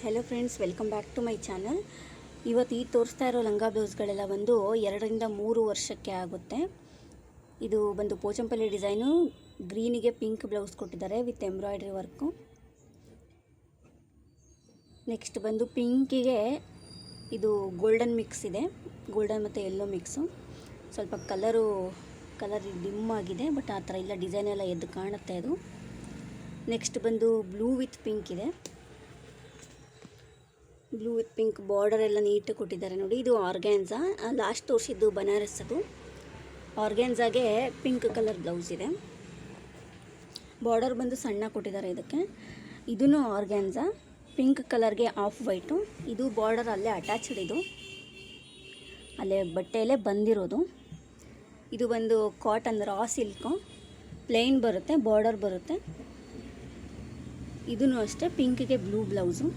Hello friends, welcome back to my channel. ಇವತ್ತು ಈ ತೋರಿಸ್ತಾ ಇರೋ ಲಂಗ ಬ್ಲೌಸ್ಗಳೆಲ್ಲ ಬಂದು 2 ರಿಂದ 3 ವರ್ಷಕ್ಕೆ ಆಗುತ್ತೆ. ಇದು ಬಂದು ಪೋಚಂಪಲ್ಲಿ ಡಿಸೈನು, ಗ್ರೀನಿಗೆ ಪಿಂಕ್ ಬ್ಲೌಸ್ ಕೊಟ್ಟಿದ್ದಾರೆ ವಿತ್ ಎಂಬ್ರಾಯ್ಡ್ರಿ ವರ್ಕು. ನೆಕ್ಸ್ಟ್ ಬಂದು ಪಿಂಕಿಗೆ ಇದು ಗೋಲ್ಡನ್ ಮಿಕ್ಸ್ ಇದೆ, ಗೋಲ್ಡನ್ ಮತ್ತು ಯೆಲ್ಲೋ ಮಿಕ್ಸು. ಸ್ವಲ್ಪ ಕಲರ್ ಡಿಮ್ ಆಗಿದೆ, ಬಟ್ ಆ ಥರ ಇಲ್ಲ, ಡಿಸೈನ್ ಎಲ್ಲ ಎದ್ದು ಕಾಣುತ್ತೆ ಅದು. ನೆಕ್ಸ್ಟ್ ಬಂದು ಬ್ಲೂ ವಿತ್ ಪಿಂಕ್ ಇದೆ. ಬ್ಲೂ ವಿತ್ ಪಿಂಕ್ ಬಾರ್ಡರ್ ಎಲ್ಲ ನೀಟಾಗಿ ಕೊಟ್ಟಿದ್ದಾರೆ ನೋಡಿ. ಇದು ಆರ್ಗ್ಯಾನ್ಸಾ, ಲಾಸ್ಟ್ ತೋರಿಸಿದ್ದು ಬನಾರಸ್. ಅದು ಆರ್ಗ್ಯಾನ್ಸಾಗೆ ಪಿಂಕ್ ಕಲರ್ ಬ್ಲೌಸ್ ಇದೆ. ಬಾರ್ಡರ್ ಬಂದು ಸಣ್ಣ ಕೊಟ್ಟಿದ್ದಾರೆ ಇದಕ್ಕೆ. ಇದೂ ಆರ್ಗ್ಯಾನ್ಸಾ, ಪಿಂಕ್ ಕಲರ್ಗೆ ಆಫ್ ವೈಟು. ಇದು ಬಾರ್ಡರ್ ಅಲ್ಲೇ ಅಟ್ಯಾಚ್ಡ್, ಇದು ಅಲ್ಲೇ ಬಟ್ಟೆಯಲ್ಲೇ ಬಂದಿರೋದು. ಇದು ಬಂದು ಕಾಟನ್ ರಾ ಸಿಲ್ಕು, ಪ್ಲೇನ್ ಬರುತ್ತೆ, ಬಾರ್ಡರ್ ಬರುತ್ತೆ. ಇದೂ ಅಷ್ಟೇ ಪಿಂಕ್ಗೆ ಬ್ಲೂ ಬ್ಲೌಸು.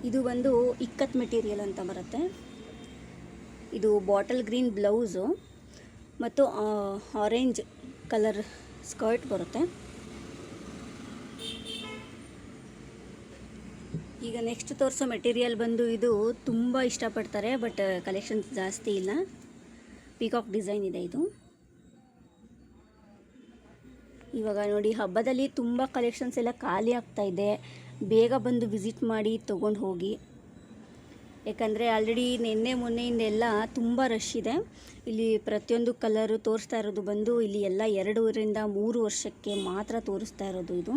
ಇದು ಬಂದು ಇಕ್ಕತ್ ಮೆಟೀರಿಯಲ್ ಅಂತ ಬರುತ್ತೆ. ಇದು ಬಾಟಲ್ ಗ್ರೀನ್ ಬ್ಲೌಸು ಮತ್ತು ಆರೆಂಜ್ ಕಲರ್ ಸ್ಕರ್ಟ್ ಬರುತ್ತೆ. ಈಗ ನೆಕ್ಸ್ಟ್ ತೋರಿಸೋ ಮೆಟೀರಿಯಲ್ ಬಂದು ಇದು ತುಂಬ ಇಷ್ಟಪಡ್ತಾರೆ, ಬಟ್ ಕಲೆಕ್ಷನ್ಸ್ ಜಾಸ್ತಿ ಇಲ್ಲ. ಪೀಕಾಕ್ ಡಿಸೈನ್ ಇದೆ ಇದು. ಇವಾಗ ನೋಡಿ, ಹಬ್ಬದಲ್ಲಿ ತುಂಬ ಕಲೆಕ್ಷನ್ಸ್ ಎಲ್ಲ ಖಾಲಿ ಆಗ್ತಾ ಇದೆ. ಬೇಗ ಬಂದು ವಿಸಿಟ್ ಮಾಡಿ ತೊಗೊಂಡು ಹೋಗಿ, ಯಾಕಂದರೆ ಆಲ್ರೆಡಿ ನಿನ್ನೆ ಮೊನ್ನೆಯಿಂದೆಲ್ಲ ತುಂಬ ರಶ್ ಇದೆ. ಇಲ್ಲಿ ಪ್ರತಿಯೊಂದು ಕಲರು ತೋರಿಸ್ತಾ ಇರೋದು ಬಂದು ಇಲ್ಲಿ ಎಲ್ಲ 2 ರಿಂದ 3 ವರ್ಷಕ್ಕೆ ಮಾತ್ರ ತೋರಿಸ್ತಾ ಇರೋದು.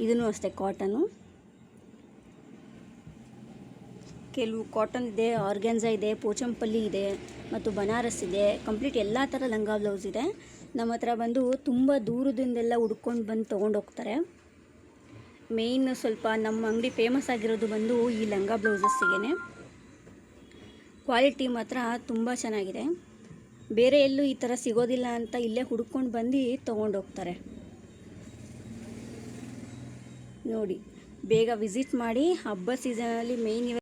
ಇದೂ ಅಷ್ಟೇ ಕಾಟನು. ಕೆಲವು ಕಾಟನ್ ಇದೆ, ಆರ್ಗ್ಯಾನ್ಸಾ ಇದೆ, ಪೋಚಂಪಲ್ಲಿ ಇದೆ ಮತ್ತು ಬನಾರಸ್ ಇದೆ. ಕಂಪ್ಲೀಟ್ ಎಲ್ಲ ಥರ ಲಂಗ ಬ್ಲೌಸ್ ಇದೆ. ನಮ್ಮ ಹತ್ರ ಬಂದು ತುಂಬ ದೂರದಿಂದೆಲ್ಲ ಹುಡ್ಕೊಂಡು ಬಂದು ತೊಗೊಂಡೋಗ್ತಾರೆ. ಮೇಯ್ನ್ ಸ್ವಲ್ಪ ನಮ್ಮ ಅಂಗಡಿ ಫೇಮಸ್ ಆಗಿರೋದು ಬಂದು ಈ ಲಂಗ ಬ್ಲೌಸಸ್ಸಿಗೆ. ಕ್ವಾಲಿಟಿ ಮಾತ್ರ ತುಂಬ ಚೆನ್ನಾಗಿದೆ. ಬೇರೆ ಎಲ್ಲೂ ಈ ಥರ ಸಿಗೋದಿಲ್ಲ ಅಂತ ಇಲ್ಲೇ ಹುಡ್ಕೊಂಡು ಬಂದು ತೊಗೊಂಡೋಗ್ತಾರೆ. ನೋಡಿ, ಬೇಗ ವಿಸಿಟ್ ಮಾಡಿ. ಹಬ್ಬ ಸೀಸನಲ್ಲಿ ಮೇಯ್ನ್